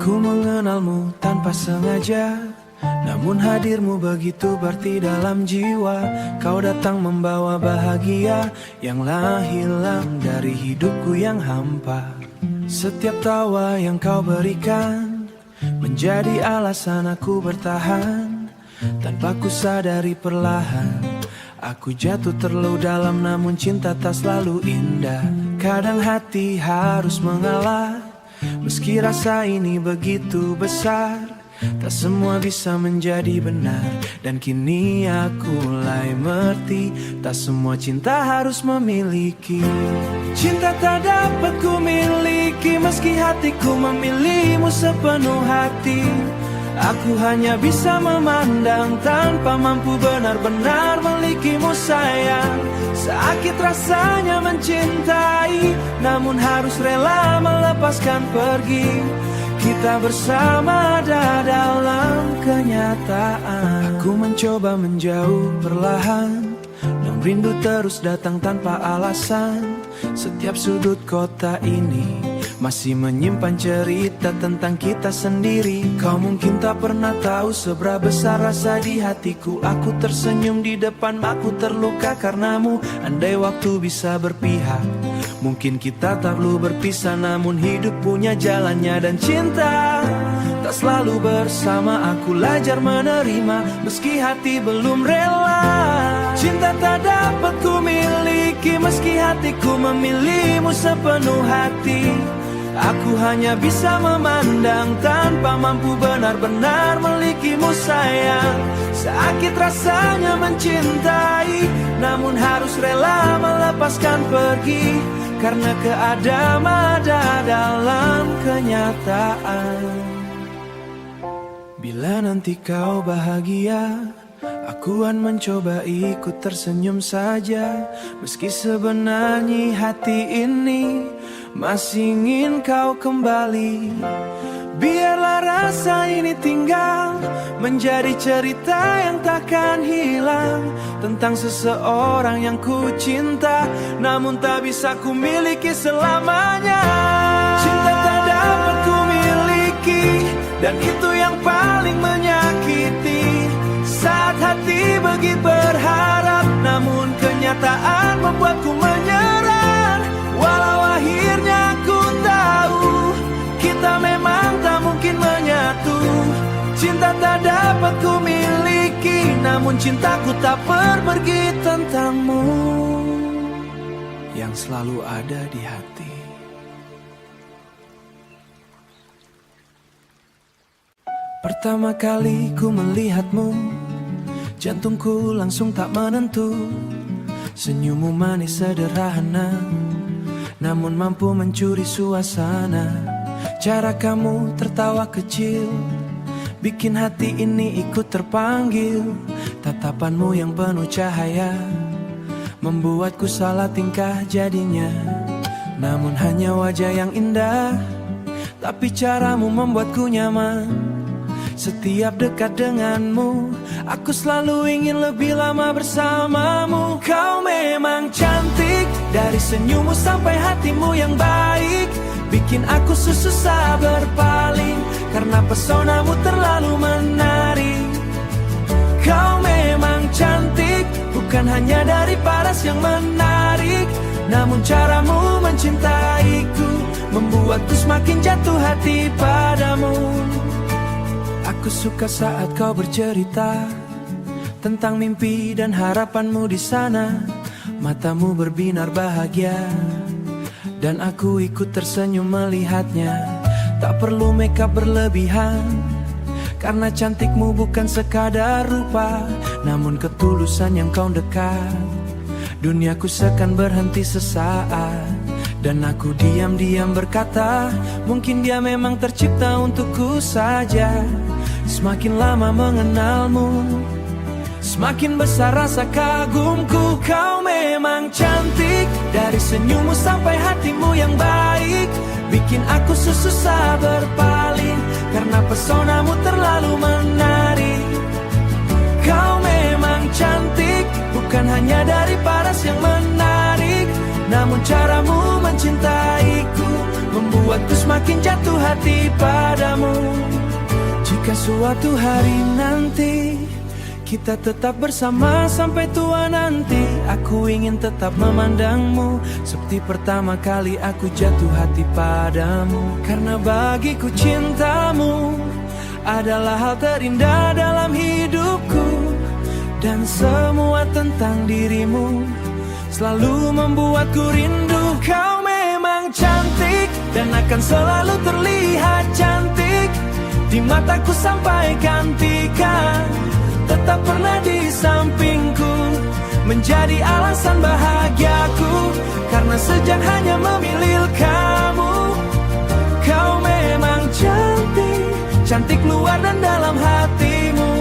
Ku mengenalmu tanpa sengaja, namun hadirmu begitu berarti dalam jiwa. Kau datang membawa bahagia yang lah hilang dari hidupku yang hampa. Setiap tawa yang kau berikan menjadi alasan aku bertahan. Tanpa ku sadari perlahan aku jatuh terlalu dalam, namun cinta tak selalu indah. Kadang hati harus mengalah, meski rasa ini begitu besar. Tak semua bisa menjadi benar, dan kini aku mulai mengerti tak semua cinta harus memiliki. Cinta tak dapat ku miliki meski hatiku memilihmu sepenuh hati. Aku hanya bisa memandang tanpa mampu benar-benar memilikimu sayang. Sakit rasanya mencintai, namun harus rela melepaskan pergi. Kita bersama ada dalam kenyataan. Aku mencoba menjauh perlahan, namun rindu terus datang tanpa alasan. Setiap sudut kota ini masih menyimpan cerita tentang kita sendiri. Kau mungkin tak pernah tahu seberapa besar rasa di hatiku. Aku tersenyum di depan, aku terluka karenamu. Andai waktu bisa berpihak, mungkin kita tak perlu berpisah. Namun hidup punya jalannya dan cinta tak selalu bersama. Aku belajar menerima meski hati belum rela. Cinta tak dapat ku miliki meski hatiku memilihmu sepenuh hati. Aku hanya bisa memandang tanpa mampu benar-benar memilikimu sayang. Sakit rasanya mencintai, namun harus rela melepaskan pergi. Karena keadaan ada dalam kenyataan. Bila nanti kau bahagia, aku akan mencoba ikut tersenyum saja. Meski sebenarnya hati ini masih ingin kau kembali. Biarlah rasa ini tinggal menjadi cerita yang takkan hilang, tentang seseorang yang ku cinta namun tak bisa ku miliki selamanya. Cinta tak dapat ku miliki, dan itu yang paling menyakiti. Saat hati begitu berharap, namun kenyataan membuatku menyerah. Walau akhirnya ku tahu kita memang tak mungkin menyatu. Cinta tak dapat ku miliki, namun cintaku tak pergi tentangmu yang selalu ada di hati. Pertama kali ku melihatmu, jantungku langsung tak menentu. Senyummu manis sederhana, namun mampu mencuri suasana. Cara kamu tertawa kecil bikin hati ini ikut terpanggil. Tatapanmu yang penuh cahaya membuatku salah tingkah jadinya. Namun hanya wajah yang indah, tapi caramu membuatku nyaman. Setiap dekat denganmu, aku selalu ingin lebih lama bersamamu. Kau memang cantik, dari senyummu sampai hatimu yang baik, bikin aku susah berpaling, karena pesonamu terlalu menarik. Kau memang cantik, bukan hanya dari paras yang menarik, namun caramu mencintaiku membuatku semakin jatuh hati padamu. Aku suka saat kau bercerita tentang mimpi dan harapanmu di sana. Matamu berbinar bahagia, dan aku ikut tersenyum melihatnya. Tak perlu makeup berlebihan, karena cantikmu bukan sekadar rupa, namun ketulusan yang kau dekat. Duniaku seakan berhenti sesaat, dan aku diam-diam berkata, mungkin dia memang tercipta untukku saja. Semakin lama mengenalmu, semakin besar rasa kagumku. Kau memang cantik, dari senyummu sampai hatimu yang baik, bikin aku susah berpaling, karena pesonamu terlalu menarik. Kau memang cantik, bukan hanya dari paras yang menarik, namun caramu mencintaiku membuatku semakin jatuh hati padamu. Jika suatu hari nanti kita tetap bersama sampai tua nanti, aku ingin tetap memandangmu seperti pertama kali aku jatuh hati padamu. Karena bagiku cintamu adalah hal terindah dalam hidupku, dan semua tentang dirimu selalu membuatku rindu. Kau memang cantik dan akan selalu terlihat cantik di mataku sampai gantikan. Tetap pernah di sampingku, menjadi alasan bahagiaku. Karena sejak hanya memilih kamu, kau memang cantik, cantik luar dan dalam hatimu.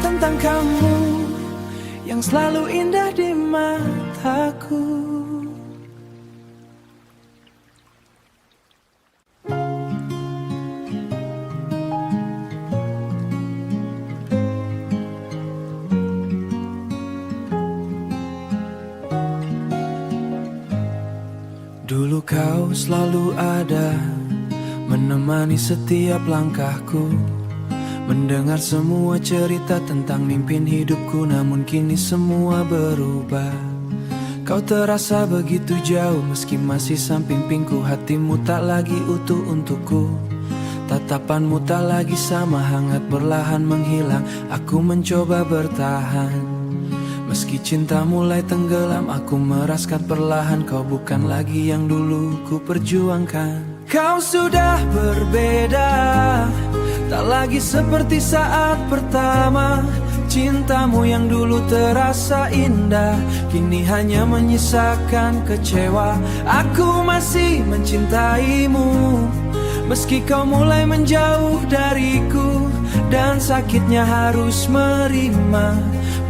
Tentang kamu yang selalu indah di mataku. Dulu kau selalu ada, menemani setiap langkahku, mendengar semua cerita tentang mimpin hidupku. Namun kini semua berubah. Kau terasa begitu jauh meski masih samping-sampingku. Hatimu tak lagi utuh untukku, tatapanmu tak lagi sama hangat, perlahan menghilang. Aku mencoba bertahan, meski cinta mulai tenggelam, aku meraskan perlahan. Kau bukan lagi yang dulu ku perjuangkan. Kau sudah berbeda, tak lagi seperti saat pertama. Cintamu yang dulu terasa indah, kini hanya menyisakan kecewa. Aku masih mencintaimu, meski kau mulai menjauh dariku, dan sakitnya harus menerima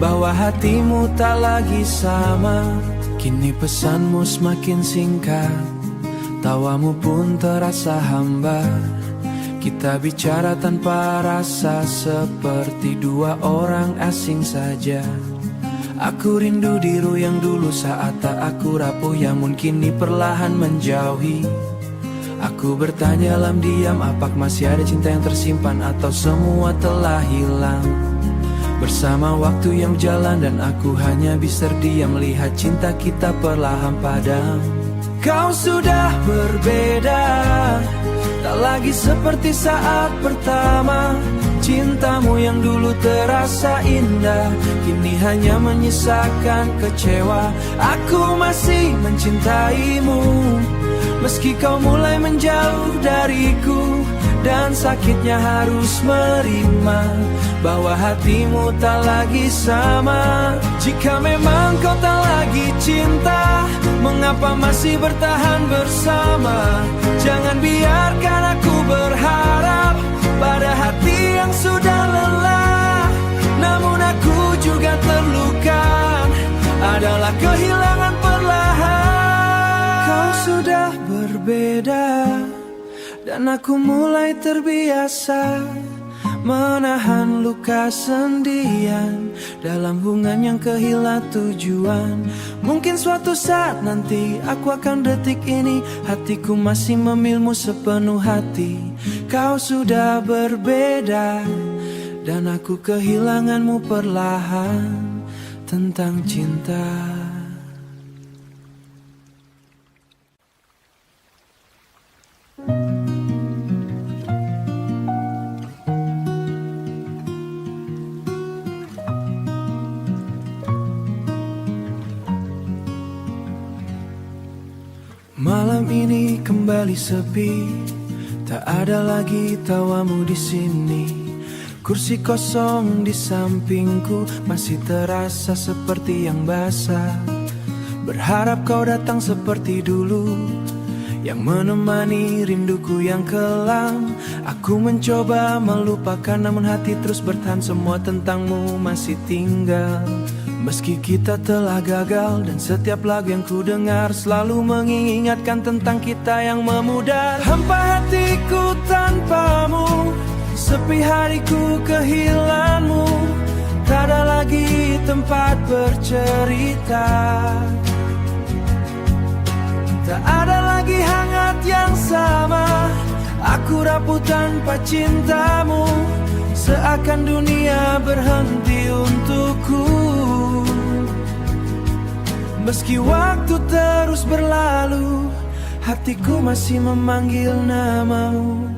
bahwa hatimu tak lagi sama. Kini pesanmu semakin singkat, tawamu pun terasa hambar. Kita bicara tanpa rasa, seperti dua orang asing saja. Aku rindu dirimu yang dulu saat tak aku rapuh, yang mungkin kini perlahan menjauhi. Aku bertanya dalam diam, apakah masih ada cinta yang tersimpan atau semua telah hilang bersama waktu yang berjalan, dan aku hanya bisa terdiam melihat cinta kita perlahan padam. Kau sudah berbeda, tak lagi seperti saat pertama. Cintamu yang dulu terasa indah, kini hanya menyisakan kecewa. Aku masih mencintaimu, meski kau mulai menjauh dariku, dan sakitnya harus menerima bahwa hatimu tak lagi sama. Jika memang kau tak lagi cinta, mengapa masih bertahan bersama? Jangan biarkan aku berharap pada hati yang sudah lelah. Namun aku juga terluka, adalah kehilangan perlahan. Kau sudah berbeda, dan aku mulai terbiasa menahan luka sendirian dalam hubungan yang kehilangan tujuan. Mungkin suatu saat nanti aku akan detik ini, hatiku masih memilmu sepenuh hati. Kau sudah berbeda, dan aku kehilanganmu perlahan. Tentang cinta. Malam ini kembali sepi, tak ada lagi tawamu di sini. Kursi kosong di sampingku masih terasa seperti yang basah. Berharap kau datang seperti dulu, yang menemani rinduku yang kelam. Aku mencoba melupakan, namun hati terus bertahan. Semua tentangmu masih tinggal, meski kita telah gagal. Dan setiap lagu yang ku dengar selalu mengingatkan tentang kita yang memudar. Hampa hatiku tanpamu, sepi hariku kehilanganmu. Tak ada lagi tempat bercerita, Tak ada lagi hangat yang sama. Aku rapuh tanpa cintamu, seakan dunia berhenti untukku. Meski waktu terus berlalu, hatiku masih memanggil namamu.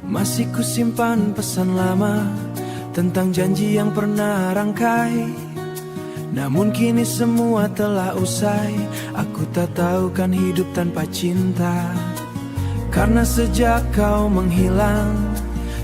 Masih kusimpan pesan lama tentang janji yang pernah rangkai. Namun kini semua telah usai. Aku tak tahu kan hidup tanpa cinta. Karena sejak kau menghilang,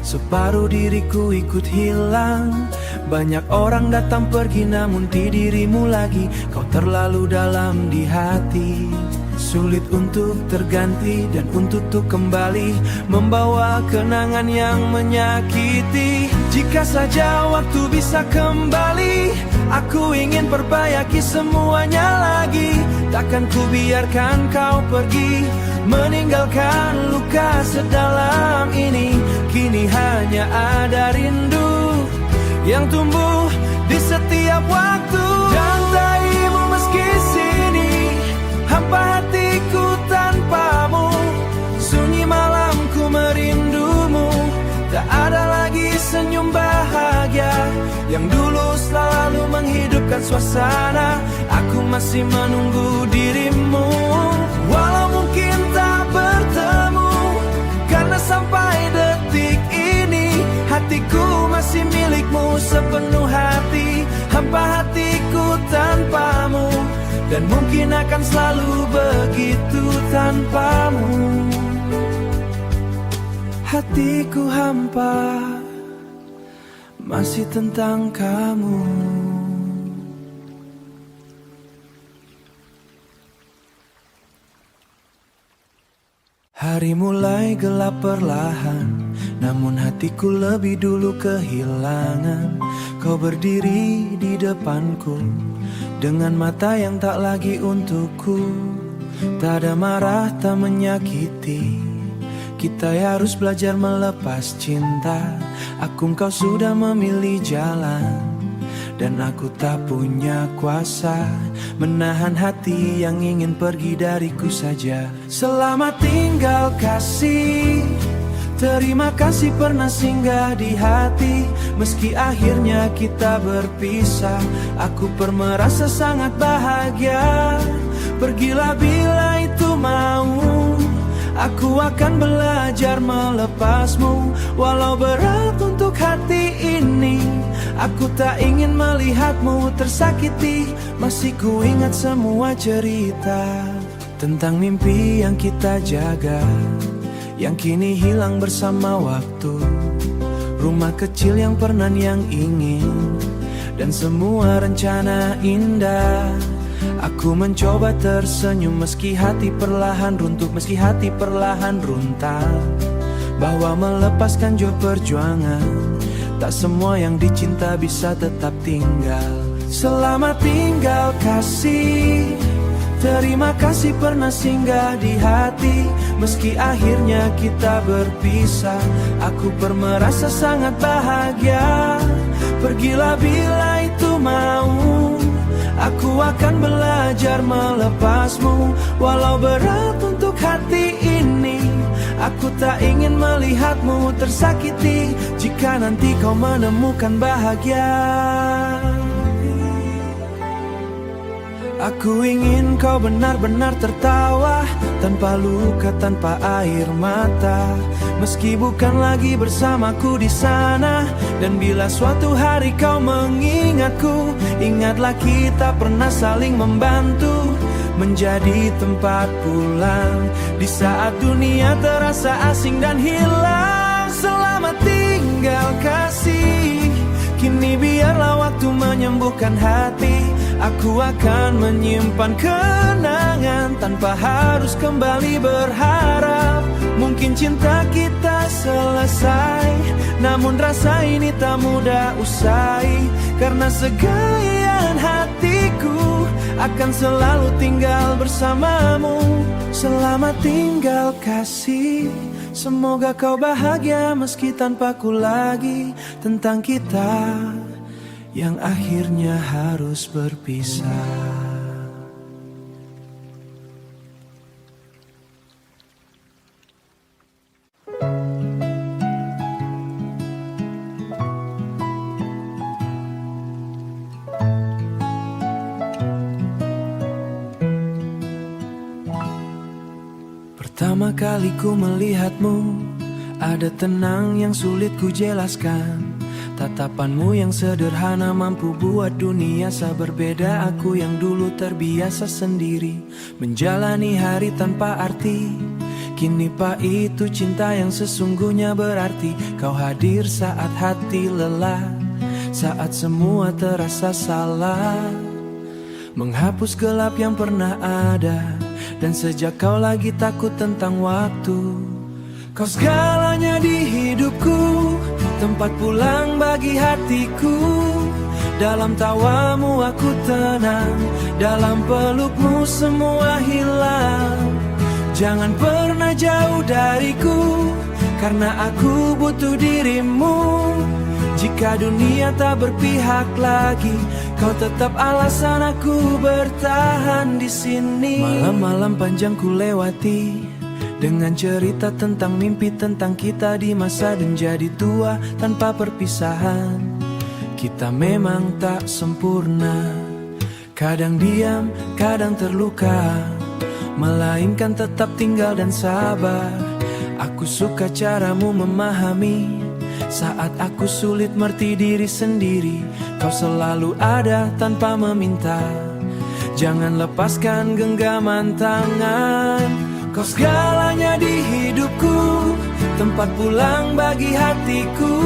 separuh diriku ikut hilang. Banyak orang datang pergi, namun di dirimu lagi. Kau terlalu dalam di hati, sulit untuk terganti dan untuk kembali membawa kenangan yang menyakiti. Jika saja waktu bisa kembali, aku ingin perbaiki semuanya lagi. Takkan ku biarkan kau pergi, meninggalkan luka sedalam ini. Kini hanya ada rindu yang tumbuh di setiap waktu. Dan taimu meski sini, hampa hatiku tanpamu. Sunyi malamku merindumu. Tak ada lagi senyum bahagia yang dulu selalu menghidupkan suasana. Aku masih menunggu dirimu, walau mungkin tak bertemu. Karena sampai detik ini, hatiku masih milikmu sepenuh hati. Hampa hatiku tanpamu, dan mungkin akan selalu begitu tanpamu. Hatiku hampa, masih tentang kamu. Hari mulai gelap perlahan, namun hatiku lebih dulu kehilangan. Kau berdiri di depanku dengan mata yang tak lagi untukku. Tak ada marah, tak menyakiti. Kita harus belajar melepas cinta. Aku engkau sudah memilih jalan, dan aku tak punya kuasa menahan hati yang ingin pergi dariku saja. Selamat tinggal kasih, terima kasih pernah singgah di hati. Meski akhirnya kita berpisah, aku merasa sangat bahagia. Pergilah bila itu mau, aku akan belajar melepasmu. Walau berat untuk hati ini, aku tak ingin melihatmu tersakiti. Masih ku ingat semua cerita tentang mimpi yang kita jaga, yang kini hilang bersama waktu. Rumah kecil yang pernah yang ingin, dan semua rencana indah. Aku mencoba tersenyum meski hati perlahan runtuh, meski hati perlahan runtak. Bahwa melepaskan jauh perjuangan, tak semua yang dicinta bisa tetap tinggal. Selamat tinggal kasih, terima kasih pernah singgah di hati. Meski akhirnya kita berpisah, aku merasa sangat bahagia. Pergilah bila itu mau, aku akan belajar melepasmu. Walau berat untuk hati ini, aku tak ingin melihatmu tersakiti. Jika nanti kau menemukan bahagia, aku ingin kau benar-benar tertawa, tanpa luka, tanpa air mata. Meski bukan lagi bersamaku di sana, dan bila suatu hari kau mengingatku, ingatlah kita pernah saling membantu, menjadi tempat pulang di saat dunia terasa asing dan hilang. Selamat tinggal kasih, kini biarlah waktu menyembuhkan hati. Aku akan menyimpan kenangan tanpa harus kembali berharap. Mungkin cinta kita selesai, namun rasa ini tak mudah usai. Karena segaian hatiku akan selalu tinggal bersamamu. Selamat tinggal kasih, semoga kau bahagia meski tanpaku lagi. Tentang kita yang akhirnya harus berpisah. kali ku melihatmu, ada tenang yang sulit ku jelaskan. Tatapanmu yang sederhana mampu buat dunia berbeda. Aku yang dulu terbiasa sendiri menjalani hari tanpa arti, kini pahit itu cinta yang sesungguhnya berarti. Kau hadir saat hati lelah, saat semua terasa salah, menghapus gelap yang pernah ada. Dan sejak kau lagi takut tentang waktu, kau segalanya di hidupku, tempat pulang bagi hatiku. Dalam tawamu aku tenang, dalam pelukmu semua hilang. Jangan pernah jauh dariku, karena aku butuh dirimu. Jika dunia tak berpihak lagi, kau tetap alasan aku bertahan di sini. Malam-malam panjang ku lewati dengan cerita tentang mimpi, tentang kita di masa dan jadi tua tanpa perpisahan. Kita memang tak sempurna, kadang diam, kadang terluka, melainkan tetap tinggal dan sabar. Aku suka caramu memahami saat aku sulit mengerti diri sendiri. Kau selalu ada tanpa meminta, jangan lepaskan genggaman tangan. Kau segalanya di hidupku, tempat pulang bagi hatiku.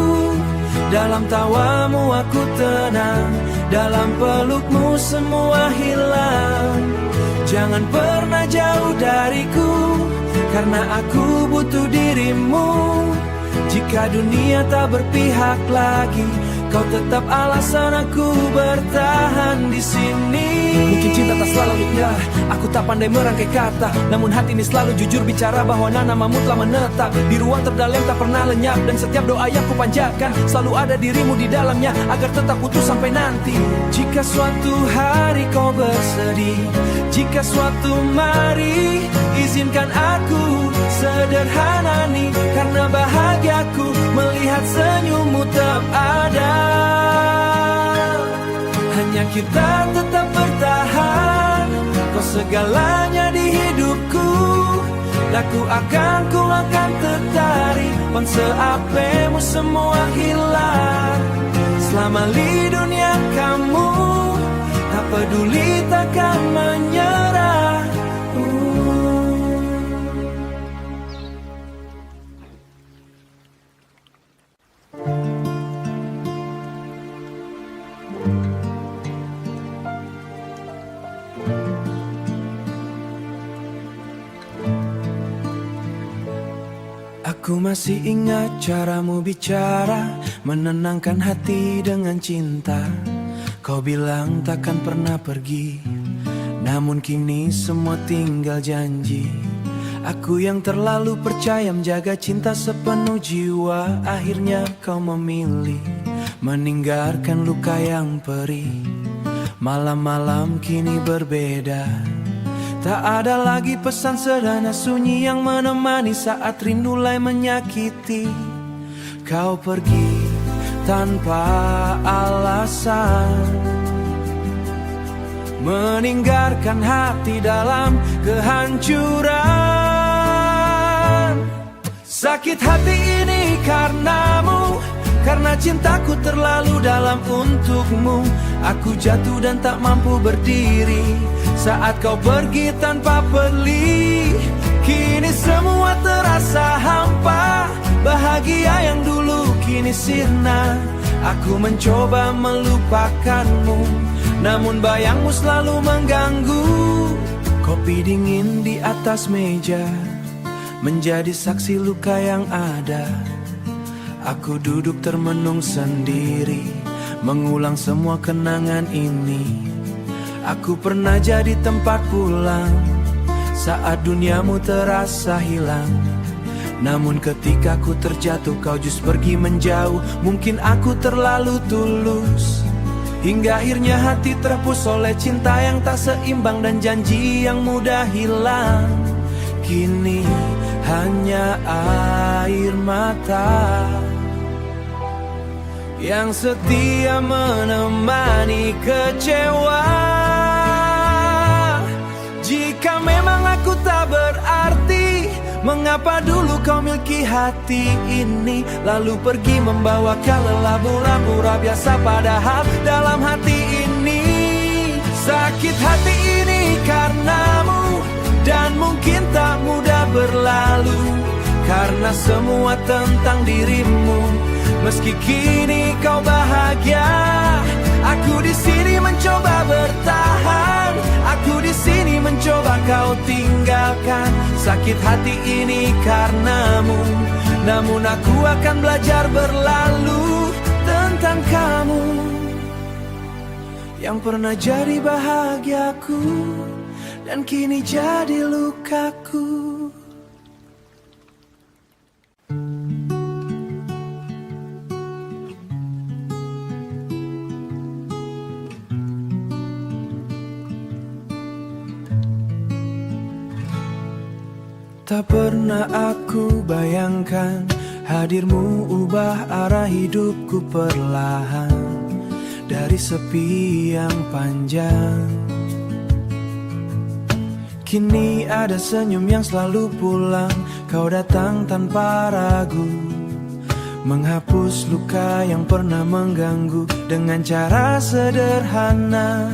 Dalam tawamu aku tenang, dalam pelukmu semua hilang. Jangan pernah jauh dariku, karena aku butuh dirimu. Jika dunia tak berpihak lagi, kau tetap alasan aku bertahan di sini. Mungkin cinta tak selalu indah, aku tak pandai merangkai kata, namun hati ini selalu jujur bicara bahwa namamu telah menetap di ruang terdalam, tak pernah lenyap. Dan setiap doa yang ku panjatkan selalu ada dirimu di dalamnya, agar tetap utuh sampai nanti. Jika suatu hari kau bersedih, jika suatu mari izinkan aku sederhana nih, karena bahagiaku melihat senyummu tetap ada. Hanya kita tetap bertahan, kau segalanya di hidupku. Daku akan tertarik, panse apemu semua hilang. Selama di dunia kamu, tak peduli takkan menyerah. Aku masih ingat caramu bicara, menenangkan hati dengan cinta. Kau bilang takkan pernah pergi, namun kini semua tinggal janji. Aku yang terlalu percaya menjaga cinta sepenuh jiwa, akhirnya kau memilih meninggalkan luka yang perih. Malam-malam kini berbeda, tak ada lagi pesan sederhana sunyi yang menemani saat rindu mulai menyakiti. Kau pergi tanpa alasan, meninggalkan hati dalam kehancuran. Sakit hati ini karenamu, karena cintaku terlalu dalam untukmu. Aku jatuh dan tak mampu berdiri saat kau pergi tanpa peduli. Kini semua terasa hampa, bahagia yang dulu kini sirna. Aku mencoba melupakanmu, namun bayangmu selalu mengganggu. Kopi dingin di atas meja menjadi saksi luka yang ada. Aku duduk termenung sendiri, mengulang semua kenangan ini. Aku pernah jadi tempat pulang saat duniamu terasa hilang. Namun ketika ku terjatuh, kau just pergi menjauh. Mungkin aku terlalu tulus, hingga akhirnya hati terhapus oleh cinta yang tak seimbang dan janji yang mudah hilang. Kini hanya air mata yang setia menemani kecewa. Jika memang aku tak berarti, Mengapa dulu kau miliki hati ini, lalu pergi membawa lelah murah-murah biasa, padahal dalam hati ini sakit hati ini karenamu. Dan mungkin tak mudah berlalu, karena semua tentang dirimu. Meski kini kau bahagia, aku di sini mencoba bertahan. Aku di sini mencoba kau tinggalkan. Sakit hati ini karenamu, namun aku akan belajar berlalu tentang kamu yang pernah jadi bahagiaku dan kini jadi lukaku. Tak pernah aku bayangkan hadirmu ubah arah hidupku perlahan dari sepi yang panjang. Kini ada senyum yang selalu pulang, kau datang tanpa ragu, menghapus luka yang pernah mengganggu dengan cara sederhana.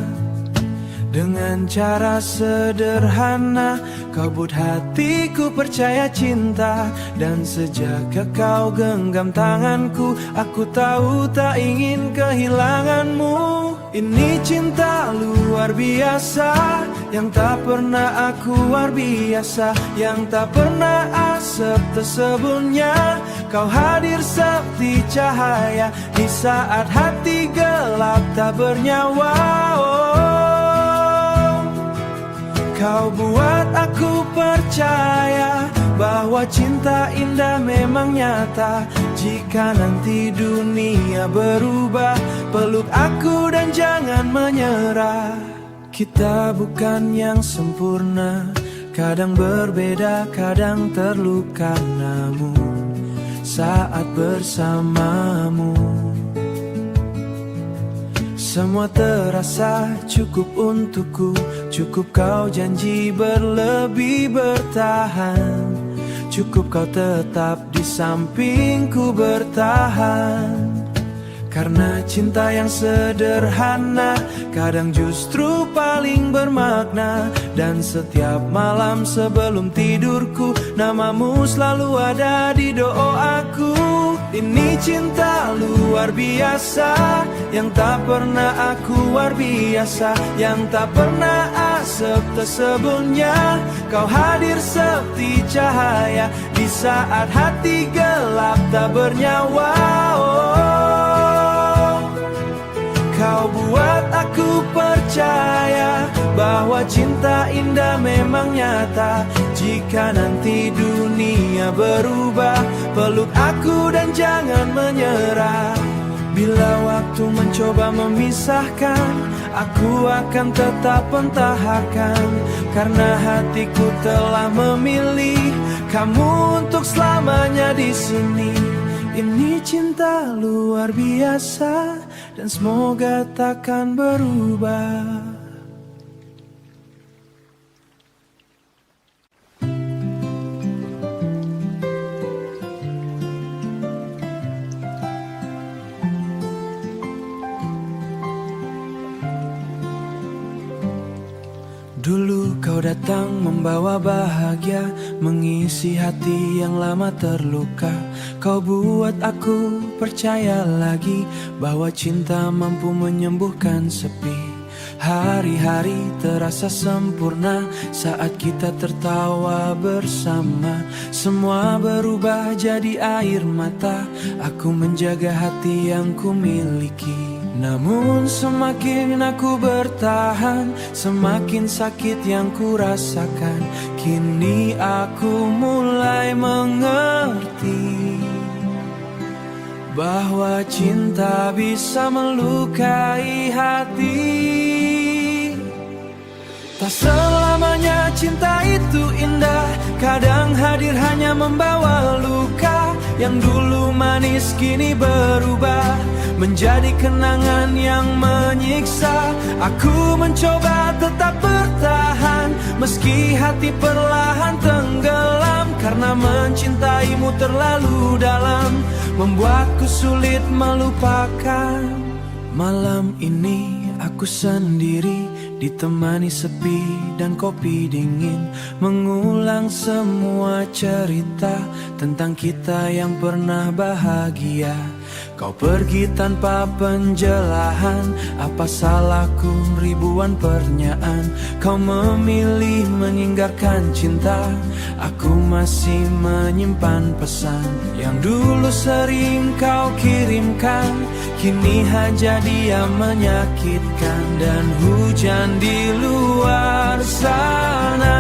Dengan cara sederhana, kau buat hatiku percaya cinta. Dan sejak kau genggam tanganku, aku tahu tak ingin kehilanganmu. Ini cinta luar biasa, yang tak pernah aku luar biasa, yang tak pernah asap tersebutnya. Kau hadir seperti cahaya di saat hati gelap tak bernyawa. Kau buat aku percaya bahwa cinta indah memang nyata. Jika nanti dunia berubah, peluk aku dan jangan menyerah. Kita bukan yang sempurna, kadang berbeda, kadang terluka, namun saat bersamamu semua terasa cukup untukku. Cukup kau janji berlebih bertahan, cukup kau tetap di sampingku bertahan. Karena cinta yang sederhana kadang justru paling bermakna. Dan setiap malam sebelum tidurku, namamu selalu ada di doaku. Ini cinta luar biasa, yang tak pernah aku luar biasa, yang tak pernah asap tersebutnya. Kau hadir seperti cahaya di saat hati gelap tak bernyawa. Kau buat aku percaya bahwa cinta indah memang nyata. Jika nanti dunia berubah, peluk aku dan jangan menyerah. Bila waktu mencoba memisahkan, aku akan tetap pentahkan. Karena hatiku telah memilih kamu untuk selamanya di sini. Ini cinta luar biasa dan semoga takkan berubah. Dulu kau datang membawa bahagia, mengisi hati yang lama terluka. Kau buat aku percaya lagi bahwa cinta mampu menyembuhkan sepi. Hari-hari terasa sempurna saat kita tertawa bersama. Semua berubah jadi air mata, aku menjaga hati yang ku miliki. Namun semakin aku bertahan, semakin sakit yang ku rasakan. Kini aku mulai mengerti bahwa cinta bisa melukai hati. Tak selamanya cinta itu indah, kadang hadir hanya membawa luka. yang dulu manis kini berubah menjadi kenangan yang menyiksa. Aku mencoba tetap bertahan meski hati perlahan tenggelam, karena mencintaimu terlalu dalam membuatku sulit melupakan. Malam ini aku sendiri, ditemani sepi dan kopi dingin, mengulang semua cerita tentang kita yang pernah bahagia. Kau pergi tanpa penjelasan, apa salahku ribuan pertanyaan. Kau memilih meninggalkan cinta, aku masih menyimpan pesan yang dulu sering kau kirimkan. Kini hanya dia menyakitkan, dan hujan di luar sana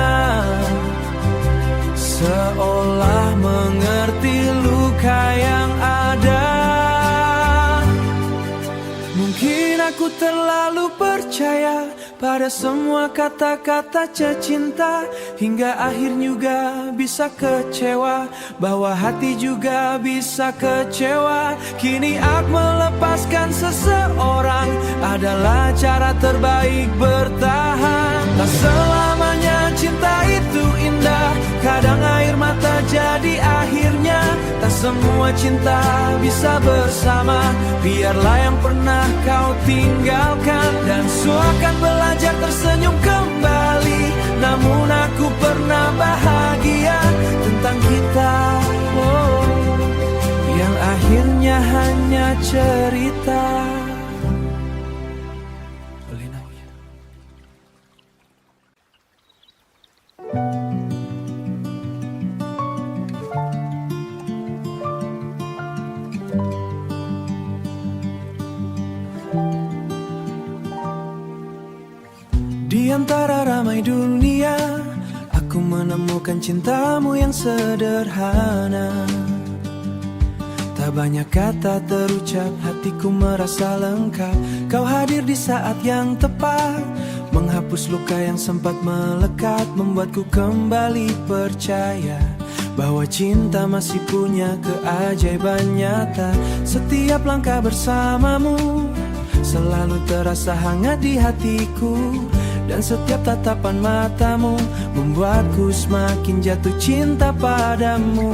seolah mengerti luka yang ada. Mungkin aku terlalu percaya pada semua kata-kata cinta, hingga akhir juga bisa kecewa, bahwa hati juga bisa kecewa. Kini aku melepaskan seseorang adalah cara terbaik bertahan. Tak selamanya cinta itu indah, kadang air mata jadi akhirnya. Tak semua cinta bisa bersama, biarlah yang pernah kau tinggalkan. Dan akan belajar tersenyum kembali, namun aku pernah bahagia tentang kita, yang akhirnya hanya cerita. Di antara ramai dunia, aku menemukan cintamu yang sederhana. Tak banyak kata terucap, hatiku merasa lengkap. Kau hadir di saat yang tepat, menghapus luka yang sempat melekat, membuatku kembali percaya bahwa cinta masih punya keajaiban nyata. Setiap langkah bersamamu selalu terasa hangat di hatiku, dan setiap tatapan matamu membuatku semakin jatuh cinta padamu.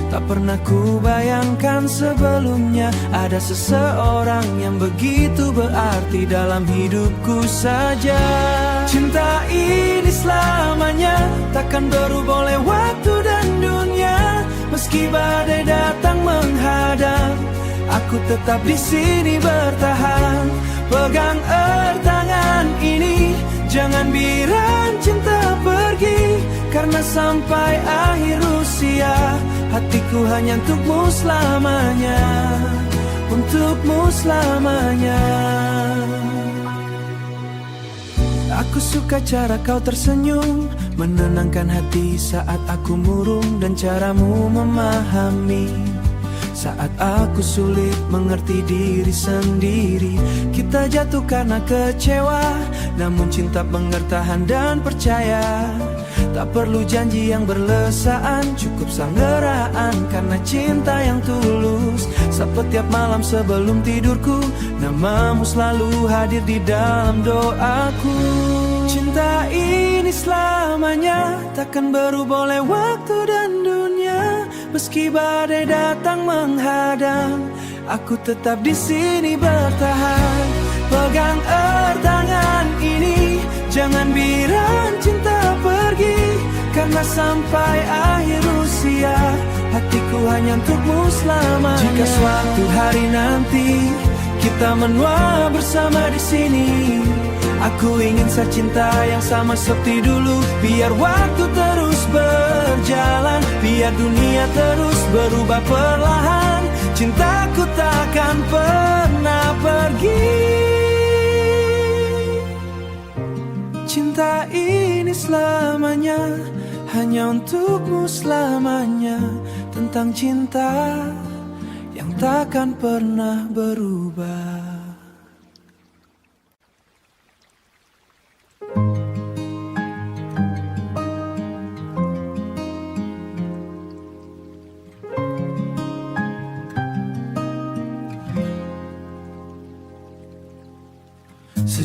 Tak pernah ku bayangkan sebelumnya ada seseorang yang begitu berarti dalam hidupku saja. Cinta ini selamanya, takkan berubah oleh waktu dan dunia. Meski badai datang menghadang, aku tetap di sini bertahan. Pegang erat tangan ini, jangan biarkan cinta pergi, karena sampai akhir usia hatiku hanya untukmu selamanya, untukmu selamanya. Aku suka cara kau tersenyum, menenangkan hati saat aku murung, dan caramu memahami saat aku sulit mengerti diri sendiri. Kita jatuh karena kecewa, namun cinta bertahan dan percaya. Tak perlu janji yang berlesaan, cukup sanggeraan karena cinta yang tulus. Setiap malam sebelum tidurku, namamu selalu hadir di dalam doaku. Cinta ini selamanya, takkan berubah oleh waktu dan dunia. Meski badai datang menghadang, aku tetap di sini bertahan. Pegang erat tangan ini, jangan biarkan cinta pergi, karena sampai akhir usia hatiku hanya untukmu selamanya. Jika suatu hari nanti kita menua bersama di sini, aku ingin secinta yang sama seperti dulu. Biar waktu terus berjalan, biar dunia terus berubah perlahan, cintaku takkan pernah pergi. Cinta ini selamanya, hanya untukmu selamanya. Tentang cinta yang takkan pernah berubah.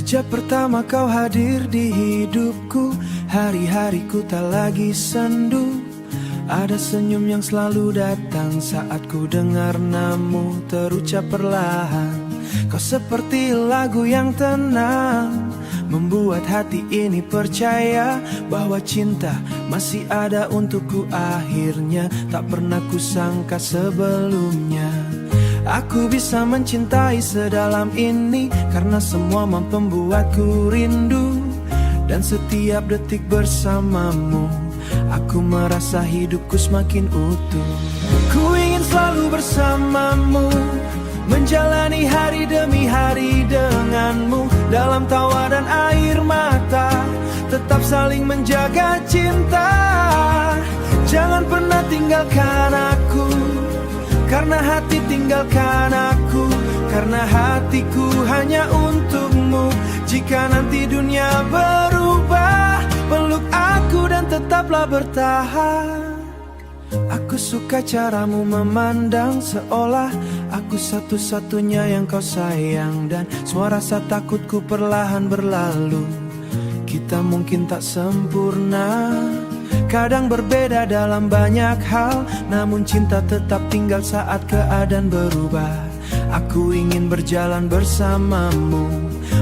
Sejak pertama kau hadir di hidupku, hari-hariku tak lagi sendu. Ada senyum yang selalu datang saat ku dengar namamu terucap perlahan. Kau seperti lagu yang tenang, membuat hati ini percaya bahwa cinta masih ada untukku. Akhirnya tak pernah kusangka sebelumnya aku bisa mencintai sedalam ini, karena semua membuatku rindu. Dan setiap detik bersamamu, aku merasa hidupku semakin utuh. Ku ingin selalu bersamamu, menjalani hari demi hari denganmu. Dalam tawa dan air mata, tetap saling menjaga cinta. Jangan pernah tinggalkan aku, karena hati tinggalkan aku, karena hatiku hanya untukmu. Jika nanti dunia berubah, peluk aku dan tetaplah bertahan. Aku suka caramu memandang, seolah aku satu-satunya yang kau sayang. Dan semua rasa takutku perlahan berlalu. Kita mungkin tak sempurna, kadang berbeda dalam banyak hal, namun cinta tetap tinggal saat keadaan berubah. Aku ingin berjalan bersamamu,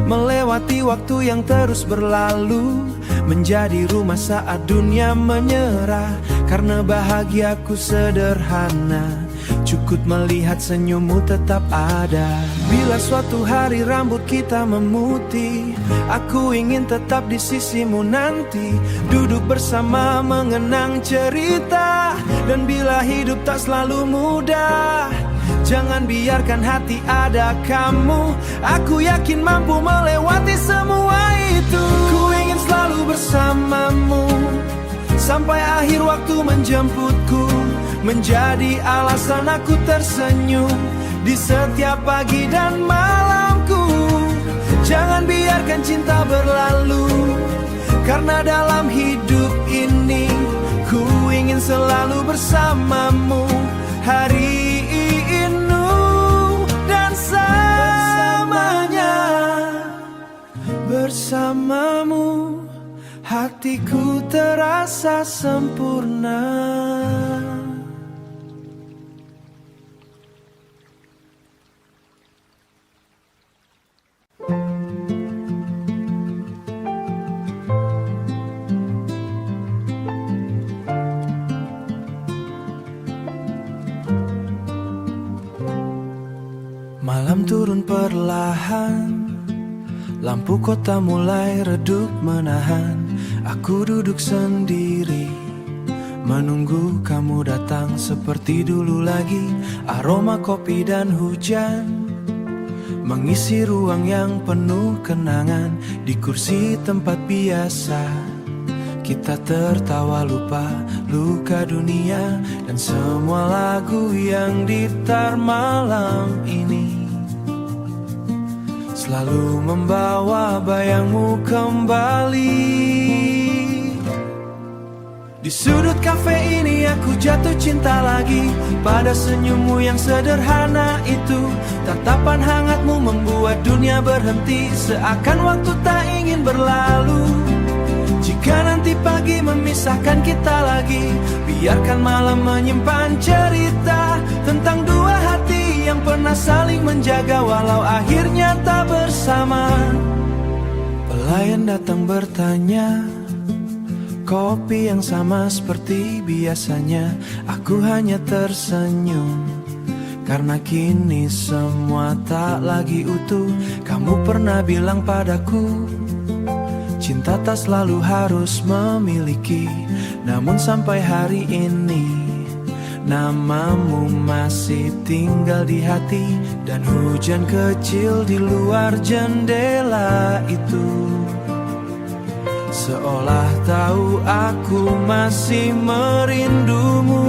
melewati waktu yang terus berlalu, menjadi rumah saat dunia menyerah. Karena bahagiaku sederhana, cukup melihat senyummu tetap ada. Bila suatu hari rambut kita memutih, aku ingin tetap di sisimu nanti, duduk bersama mengenang cerita. Dan bila hidup tak selalu mudah, jangan biarkan hati ada kamu. Aku yakin mampu melewati semua itu. Ku ingin selalu bersamamu, sampai akhir waktu menjemputku, menjadi alasan aku tersenyum di setiap pagi dan malamku. Jangan biarkan cinta berlalu, karena dalam hidup ini ku ingin selalu bersamamu. Hari ini dan selamanya, bersamamu hatiku terasa sempurna. Malam turun perlahan, lampu kota mulai redup menahan. Aku duduk sendiri, menunggu kamu datang seperti dulu lagi. Aroma kopi dan hujan mengisi ruang yang penuh kenangan. Di kursi tempat biasa, kita tertawa lupa luka dunia dan semua lagu yang diputar malam ini selalu membawa bayangmu kembali. Di sudut kafe ini aku jatuh cinta lagi pada senyummu yang sederhana itu. Tatapan hangatmu membuat dunia berhenti, seakan waktu tak ingin berlalu. Jika nanti pagi memisahkan kita lagi, biarkan malam menyimpan cerita tentang dua hati yang pernah saling menjaga walau akhirnya tak bersama. Pelayan datang bertanya, kopi yang sama seperti biasanya. Aku hanya tersenyum, karena kini semua tak lagi utuh. Kamu pernah bilang padaku, cinta tak selalu harus memiliki. Namun sampai hari ini, namamu masih tinggal di hati. Dan hujan kecil di luar jendela itu seolah tahu aku masih merindumu.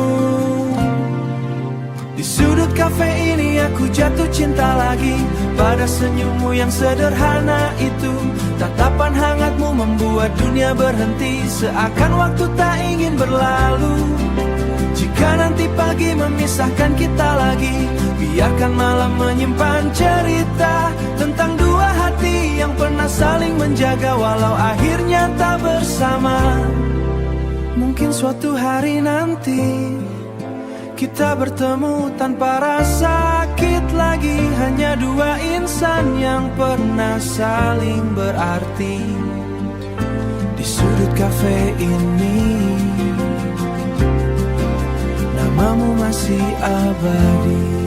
Di sudut kafe ini aku jatuh cinta lagi pada senyummu yang sederhana itu. Tatapan hangatmu membuat dunia berhenti, seakan waktu tak ingin berlalu. Jika nanti pagi memisahkan kita lagi, biarkan malam menyimpan cerita tentang dua hati yang pernah saling menjaga walau akhirnya tak bersama. Mungkin suatu hari nanti kita bertemu tanpa rasa sakit lagi. Hanya dua insan yang pernah saling berarti di sudut kafe ini. Namamu masih abadi.